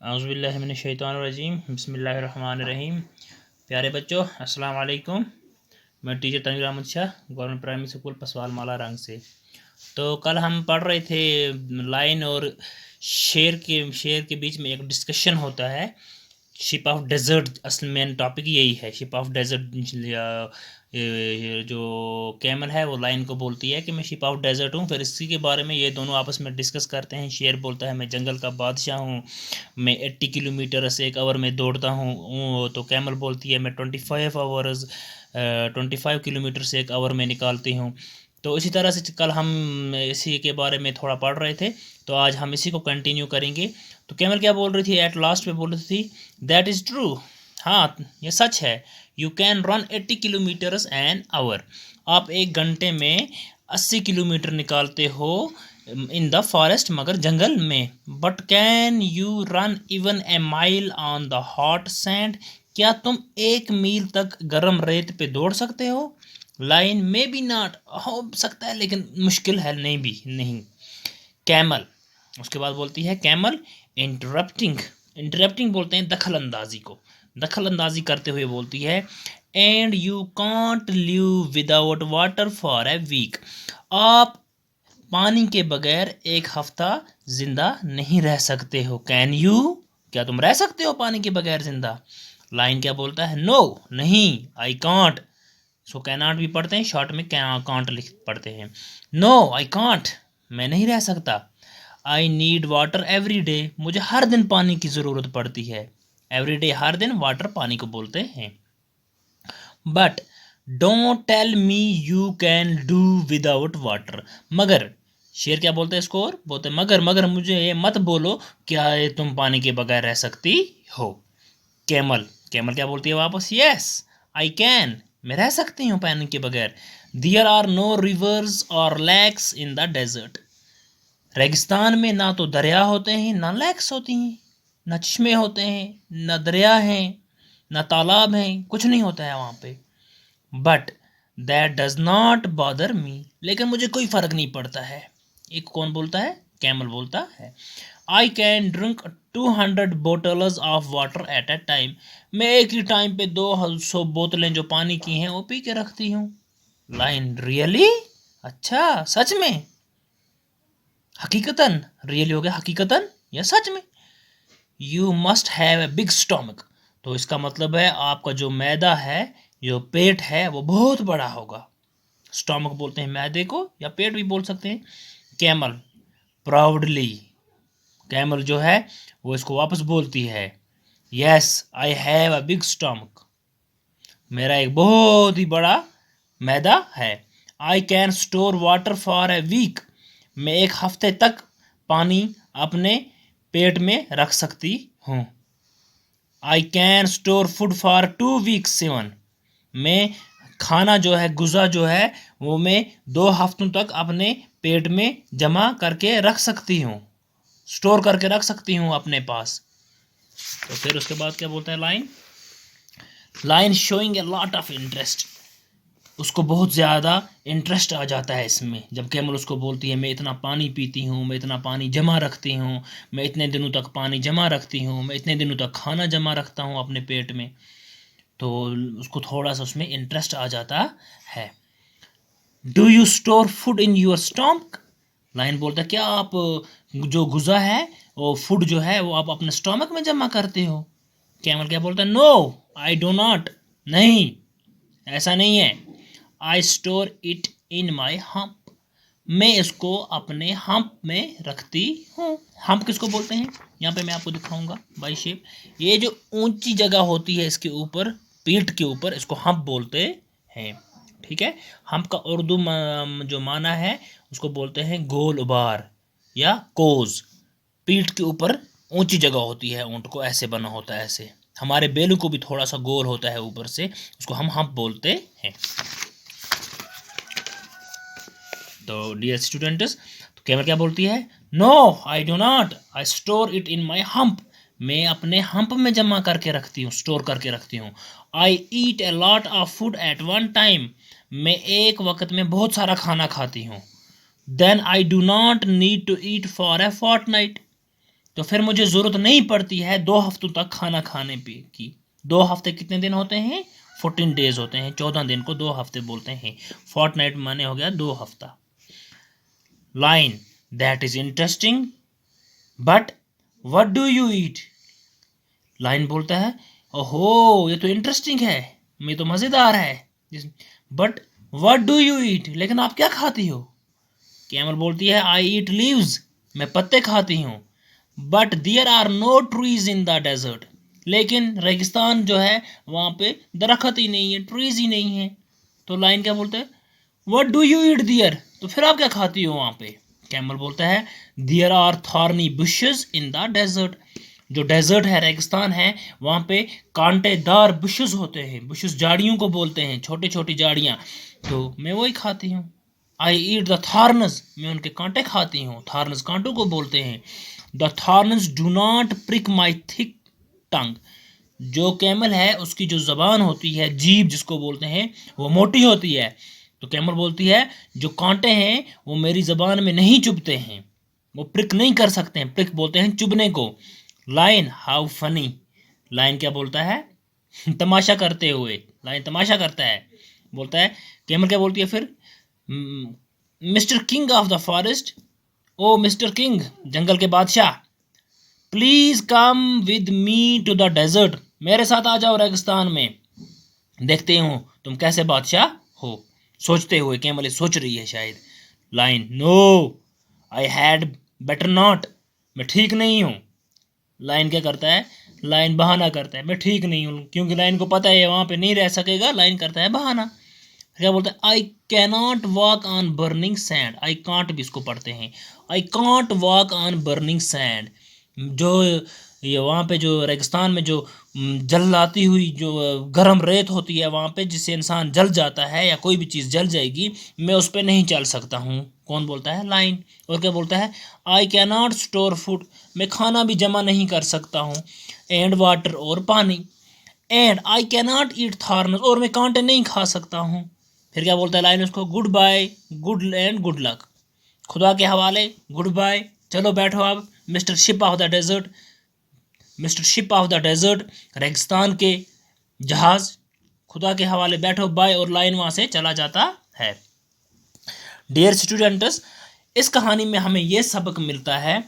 औज़ुबिल्लाहि मिनश्शैतानिर्रजीम बिस्मिल्लाहिर्रहमानिर्रहीम। प्यारे बच्चों, अस्सलाम वालेकुम। मैं teacher Tanveer Ahmad Shah, government primary school Paswal Mala Rang से। तो कल हम पढ़ रहे थे लाइन और शेर के बीच में एक डिस्कशन होता है। शिप ऑफ डेजर्ट, असल मेन टॉपिक यही है। शिप ऑफ डेजर्ट, जो कैमल है वो लाइन को बोलती है कि मैं शिप ऑफ डेजर्ट हूँ। फिर इसी के बारे में ये दोनों आपस में डिस्कस करते हैं। शेर बोलता है मैं जंगल का बादशाह हूँ, मैं 80 किलोमीटर से एक आवर में दौड़ता हूँ। तो कैमल बोलती है मैं 25 किलोमीटर से एक आवर में निकालती हूँ। तो इसी तरह से कल हम इसी के बारे में थोड़ा पढ़ रहे थे, तो आज हम इसी को कंटिन्यू करेंगे। तो कैमल क्या बोल रही थी, एट लास्ट पे बोल रही थी दैट इज़ ट्रू, हाँ ये सच है। You can run 80 kilometres an hour, आप एक घंटे में 80 किलोमीटर निकालते हो इन द फॉरेस्ट, मगर जंगल में। But can you run even a mile on the hot sand, क्या तुम 1 मील तक गर्म रेत पे दौड़ सकते हो? लाइन में बी नॉट, हो सकता है लेकिन मुश्किल है, नहीं भी नहीं। कैमल उसके बाद बोलती है कैमल इंटरप्टिंग, इंटरप्टिंग बोलते हैं दखल अंदाजी को, दखल अंदाजी करते हुए बोलती है and you can't live without water for a week, आप पानी के बगैर एक हफ्ता जिंदा नहीं रह सकते हो। कैन यू, क्या तुम रह सकते हो पानी के बगैर जिंदा? लाइन क्या बोलता है, नो नहीं, आई कांट। सो कैनॉट भी पढ़ते हैं, शॉर्ट में कांट लिख पढ़ते हैं। नो आई कांट, मैं नहीं रह सकता। I need water every day, मुझे हर दिन पानी की ज़रूरत पड़ती है। एवरी डे, हर दिन, वाटर पानी को बोलते हैं। But don't tell me you can do without water, मगर शेर क्या बोलते हैं इसको, और बोलते हैं मगर, मगर मुझे ये मत बोलो क्या तुम पानी के बगैर रह सकती हो। कैमल, कैमल क्या बोलती है वापस, यस आई कैन, मैं रह सकती हूँ पानी के बगैर। देयर आर नो रिवर्स और लैक्स इन द डेजर्ट, रेगिस्तान में ना तो दरिया होते हैं ना लैक्स होती हैं, ना चश्मे होते हैं ना दरिया हैं ना तालाब हैं, कुछ नहीं होता है वहाँ पे। But that does not bother me, लेकिन मुझे कोई फ़र्क नहीं पड़ता है। एक कौन बोलता है, कैमल बोलता है। I can drink 200 bottles of water at A time, मैं एक ही टाइम पे 200 बोतलें जो पानी की हैं वो पी के रखती हूँ। लाइन, रियली, अच्छा सच में, हकीकतन, रियली हो गया हकीकतन या सच में। You must have a big stomach, तो इसका मतलब है आपका जो मैदा है, जो पेट है, वो बहुत बड़ा होगा। स्टोमक बोलते हैं मैदे को, या पेट भी बोल सकते हैं। कैमल प्राउडली, कैमल जो है वो इसको वापस बोलती है, yes I have a big stomach, मेरा एक बहुत ही बड़ा मैदा है। I can store water for a week, मैं एक हफ्ते तक पानी अपने पेट में रख सकती हूँ। आई can store food for 2 weeks even, मैं खाना जो है, गुज़ा जो है, वो मैं 2 हफ्तों तक अपने पेट में जमा करके रख सकती हूँ, स्टोर करके रख सकती हूँ अपने पास। तो फिर उसके बाद क्या बोलता है line, line showing A lot of interest, उसको बहुत ज़्यादा इंटरेस्ट आ जाता है इसमें। जब कैमल उसको बोलती है मैं इतना पानी पीती हूँ, मैं इतना पानी जमा रखती हूँ, मैं इतने दिनों तक पानी जमा रखती हूँ, मैं इतने दिनों तक खाना जमा रखता हूँ अपने पेट में, तो उसको थोड़ा सा उसमें इंटरेस्ट आ जाता है। Do you store food in your stomach, line बोलता है क्या आप जो गुज़ा है वो फूड जो है वो आप अपने स्टोमक में जमा करते हो? कैमल क्या बोलता है, नो आई डो नॉट, नहीं ऐसा नहीं है। I store it in my hump, मैं इसको अपने हम्प में रखती हूँ। हम्प किसको बोलते हैं, यहाँ पे मैं आपको दिखाऊंगा बाई शेप। ये जो ऊंची जगह होती है इसके ऊपर, पीठ के ऊपर, इसको हम्प बोलते हैं। ठीक है, हम्प का उर्दू जो माना है उसको बोलते हैं गोल उबार या कोज। पीठ के ऊपर ऊंची जगह होती है, ऊंट को ऐसे बना होता है, ऐसे हमारे बेलू को भी थोड़ा सा गोल होता है ऊपर से, उसको हम हम्प बोलते हैं। तो डियर स्टूडेंट्स, तो कैमल क्या बोलती है, no I do not, I store it in my hump, मैं अपने हम्प में जमा करके रखती हूँ, स्टोर करके रखती हूँ। I eat a lot of food at one time, मैं एक वक्त में बहुत सारा खाना खाती हूँ। Then I do not need to eat for a fortnight, तो फिर मुझे ज़रूरत नहीं पड़ती है 2 हफ्तों तक खाना खाने पे की। 2 हफ्ते कितने दिन होते हैं? 14 डेज होते हैं। 14 दिन को 2 हफ्ते बोलते हैं। फोर्टनाइट माने हो गया 2 हफ्ता। Line, that is interesting but what do you eat? Line बोलता है, ओहो ये तो इंटरेस्टिंग है, ये तो मज़ेदार है, but what do you eat? लेकिन आप क्या खाती हो? कैमल बोलती है, आई ईट लीव्स, मैं पत्ते खाती हूँ। But there are no trees in the desert, लेकिन रेगिस्तान जो है वहाँ पे दरख्त ही नहीं है, ट्रीज ही नहीं है। तो लाइन क्या बोलता है, व्हाट डू यू ईट दियर? तो फिर आप क्या खाती हो वहाँ पे? कैमल बोलता है, there are thorny bushes in the desert, जो डेजर्ट है, रेगिस्तान है, वहाँ पे कांटेदार बुशेस होते हैं। बुशेस झाड़ियों को बोलते हैं, छोटी छोटी झाड़ियाँ, तो मैं वही खाती हूँ। आई ईट द थॉर्न्स, मैं उनके कांटे खाती हूँ। थॉर्न्स कांटों को बोलते हैं। The thorns do not prick my thick tongue, जो कैमल है उसकी जो ज़बान होती है, जीभ जिसको बोलते हैं, वो मोटी होती है। तो कैमल बोलती है, जो कांटे हैं वो मेरी ज़बान में नहीं चुभते हैं, वो प्रिक नहीं कर सकते हैं। प्रिक बोलते हैं चुभने को। लाइन, हाउ फनी, लाइन क्या बोलता है? तमाशा करते हुए। लाइन तमाशा करता है, बोलता है। कैमल क्या बोलती है फिर? Mister king of the forest, oh mister king, जंगल के बादशाह, please come with me to the desert, मेरे साथ आ जाओ रेगिस्तान में, देखते हूँ तुम कैसे बादशाह हो। सोचते हुए, कैमल सोच रही है शायद। Lion, no I had better not, मैं ठीक नहीं हूँ। लाइन क्या करता है? लाइन बहाना करता है, मैं ठीक नहीं हूँ, क्योंकि लाइन को पता है वहाँ पे नहीं रह सकेगा। लाइन करता है बहाना। क्या बोलता है? I cannot walk on burning sand, I can't भी इसको पढ़ते हैं, I can't walk on burning sand. जो ये वहाँ पे जो रेगिस्तान में जो जलाती हुई जो गर्म रेत होती है वहाँ पे, जिससे इंसान जल जाता है या कोई भी चीज़ जल जाएगी, मैं उस पर नहीं चल सकता हूँ। कौन बोलता है? लाइन। और क्या बोलता है? I can not store food, मैं खाना भी जमा नहीं कर सकता हूँ, एंड वाटर और पानी, and I can not eat thorns, और मैं कांटे नहीं खा सकता हूँ। फिर क्या बोलता है लाइन उसको? Goodbye, good and good luck, खुदा के हवाले, गुड बाय, चलो बैठो अब, mister ship of the desert, mister ship of the desert, रेगिस्तान के जहाज, खुदा के हवाले बैठो, बाय, और लाइन वहाँ से चला जाता है। डियर स्टूडेंट्स, इस कहानी में हमें यह सबक मिलता है।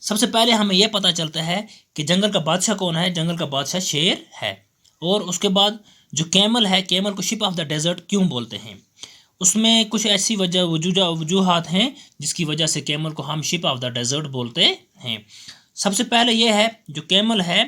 सबसे पहले हमें यह पता चलता है कि जंगल का बादशाह कौन है। जंगल का बादशाह शेर है। और उसके बाद जो कैमल है, कैमल को शिप ऑफ द डेजर्ट क्यों बोलते हैं, उसमें कुछ ऐसी वजूहात हैं जिसकी वजह से कैमल को हम शिप ऑफ द डेजर्ट बोलते हैं। सबसे पहले यह है, जो कैमल है,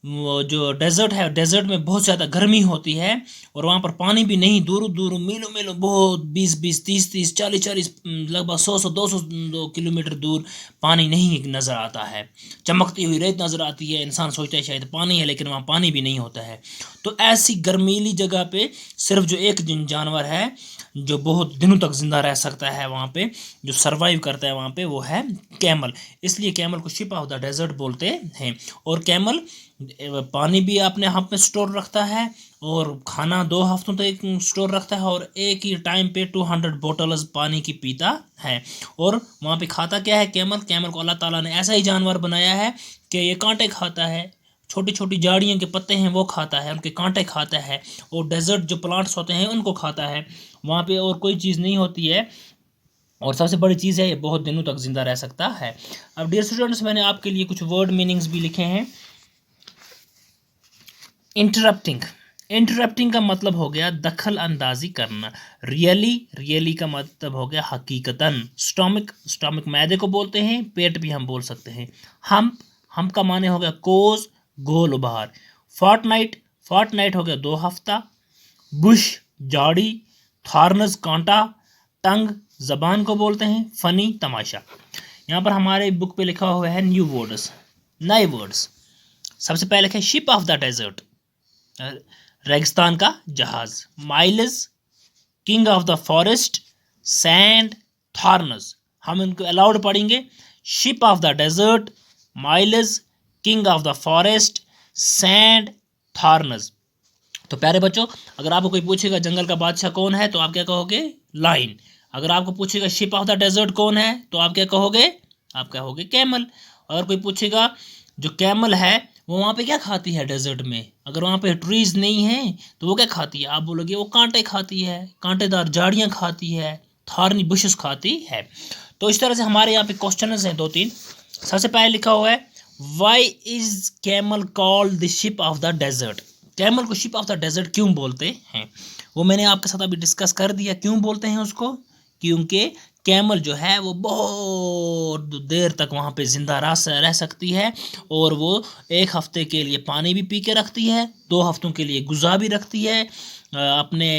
वो जो डेजर्ट है, डेजर्ट में बहुत ज़्यादा गर्मी होती है और वहाँ पर पानी भी नहीं, दूर दूर मीलों मीलों, बहुत 20-20, 30-30, 40-40, लगभग 100-100, 200 किलोमीटर दूर पानी नहीं नज़र आता है। चमकती हुई रेत नज़र आती है, इंसान सोचता है शायद पानी है, लेकिन वहाँ पानी भी नहीं होता है। तो ऐसी गर्मीली जगह पे सिर्फ जो एक जानवर है जो बहुत दिनों तक ज़िंदा रह सकता है वहाँ पे, जो सरवाइव करता है वहाँ पे, वो है कैमल। इसलिए कैमल को शिप ऑफ द डेजर्ट बोलते हैं। और कैमल पानी भी अपने हाथ में स्टोर रखता है और खाना 2 हफ्तों तक स्टोर रखता है और एक ही टाइम पे 200 बोटल्स पानी की पीता है। और वहाँ पे खाता क्या है कैमल? कैमल को अल्लाह ताला ने ऐसा ही जानवर बनाया है कि ये कांटे खाता है, छोटी छोटी झाड़ियों के पत्ते हैं वो खाता है, उनके कांटे खाता है, और डेजर्ट जो प्लांट्स होते हैं उनको खाता है। वहाँ पे और कोई चीज़ नहीं होती है, और सबसे बड़ी चीज़ है ये बहुत दिनों तक जिंदा रह सकता है। अब डियर स्टूडेंट्स, मैंने आपके लिए कुछ वर्ड मीनिंग्स भी लिखे हैं। इंटरप्टिंग, इंटरप्टिंग का मतलब हो गया दखल अंदाजी करना। रियली, रियली का मतलब हो गया हकीकतन। स्टोमिक, स्टोमिक मैदे को बोलते हैं, पेट भी हम बोल सकते हैं। हम का माने हो गया कोज, गोल उभार। फोर्टनाइट, फोर्टनाइट हो गया 2 हफ्ता। बुश, झाड़ी। थॉर्नस, कांटा। टंग, जबान को बोलते हैं। फनी, तमाशा। यहाँ पर हमारे बुक पे लिखा हुआ है न्यू वर्ड्स, नए वर्ड्स। सबसे पहले लिखा है शिप ऑफ द डेजर्ट, रेगिस्तान का जहाज। Miles, king of the forest, sand, thorns. हम इनको अलाउड पढ़ेंगे। Ship of the desert, miles, king of the forest, sand, thorns. तो प्यारे बच्चों, अगर आपको कोई पूछेगा जंगल का बादशाह कौन है तो आप क्या कहोगे? लाइन। अगर आपको पूछेगा शिप ऑफ द डेजर्ट कौन है तो आप क्या कहोगे? आप कहोगे कैमल। अगर कोई पूछेगा जो कैमल है वो वहाँ पे क्या खाती है डेजर्ट में, अगर वहाँ पे ट्रीज नहीं है तो वो क्या खाती है, आप बोलोगे वो कांटे खाती है, कांटेदार झाड़ियाँ खाती है, थॉर्नी बुशेस खाती है। तो इस तरह से हमारे यहाँ पे क्वेश्चन हैं 2-3। सबसे पहले लिखा हुआ है why is camel called the ship of the desert. Camel को शिप ऑफ द डेजर्ट क्यों बोलते हैं, वो मैंने आपके साथ अभी डिस्कस कर दिया। क्यों बोलते हैं उसको, क्योंकि कैमल जो है वो बहुत देर तक वहाँ पे ज़िंदा रह सकती है और वो 1 हफ्ते के लिए पानी भी पी के रखती है, 2 हफ्तों के लिए गुज़ा भी रखती है अपने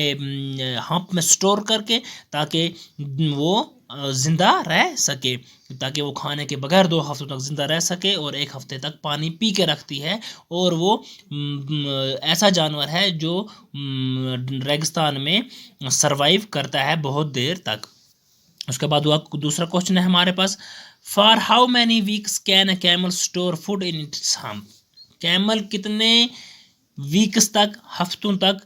हम्प में स्टोर करके, ताकि वो ज़िंदा रह सके, ताकि वो खाने के बगैर 2 हफ्तों तक ज़िंदा रह सके और 1 हफ्ते तक पानी पी के रखती है। और वो ऐसा जानवर है जो रेगिस्तान में सरवाइव करता है बहुत देर तक। उसके बाद दूसरा क्वेश्चन है हमारे पास, for how many weeks can a camel store food in its hump. Camel कितने वीक्स तक, हफ्तों तक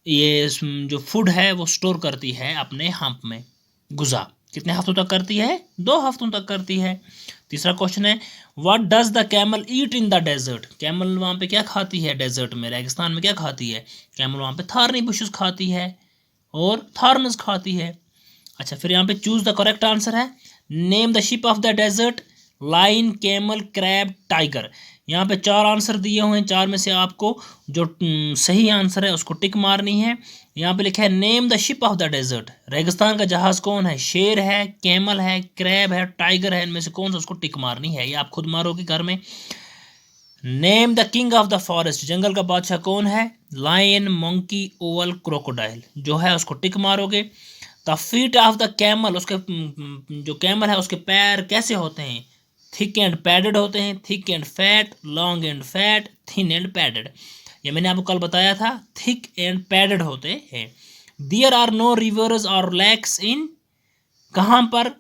ये जो फूड है वो स्टोर करती है अपने हम्प में, गुज़ा कितने हफ्तों तक करती है, 2 हफ्तों तक करती है। तीसरा क्वेश्चन है what does the camel eat in the desert. Camel वहाँ पे क्या खाती है डेजर्ट में, रेगिस्तान में क्या खाती है, कैमल वहाँ पे थॉर्नी बुशेस खाती है और थॉर्न्स खाती है। अच्छा, फिर यहाँ पे चूज द करेक्ट आंसर है, name the ship of the desert, lion, camel, crab, tiger. यहाँ पे 4 आंसर दिए हुए हैं, 4 में से आपको जो सही आंसर है उसको टिक मारनी है। यहाँ पे लिखा है name the ship of the desert, रेगिस्तान का जहाज कौन है, शेर है, कैमल है, क्रैब है, टाइगर है, इनमें से कौन सा उसको टिक मारनी है, ये आप खुद मारोगे घर में। Name the king of the forest, जंगल का बादशाह कौन है, लायन, मंकी, ओवल, क्रोकोडाइल, जो है उसको टिक मारोगे। The feet of the camel, उसके जो कैमल है उसके पैर कैसे होते हैं, थिक एंड पैडेड होते हैं, thick and fat, long and fat, thin and padded. ये मैंने आपको कल बताया था, थिक एंड पैडेड होते हैं। देयर आर नो रिवर्स और लेक्स इन, कहाँ पर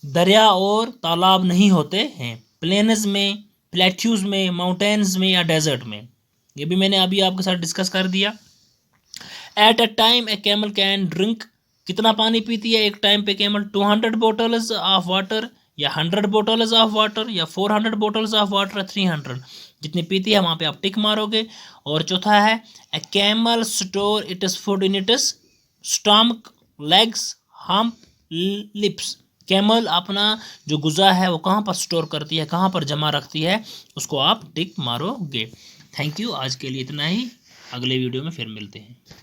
दरिया और तालाब नहीं होते हैं, प्लेन्स में, प्लेट्यूज में, माउंटेन्स में या डेजर्ट में। ये भी मैंने अभी आपके साथ डिस्कस कर दिया। At a time A camel can drink, कितना पानी पीती है एक टाइम पे कैमल, 200 बोटल्स ऑफ वाटर या 100 बोटल्स ऑफ वाटर या 400 बोटल्स ऑफ वाटर, 300, जितनी पीती है वहाँ पे आप टिक मारोगे। और चौथा है a camel store its food in its stomach, legs, hump, lips. Camel अपना जो गुज़ा है वो कहाँ पर स्टोर करती है, कहाँ पर जमा रखती है, उसको आप टिक मारोगे। थैंक यू, आज के लिए इतना ही, अगले वीडियो में फिर मिलते हैं।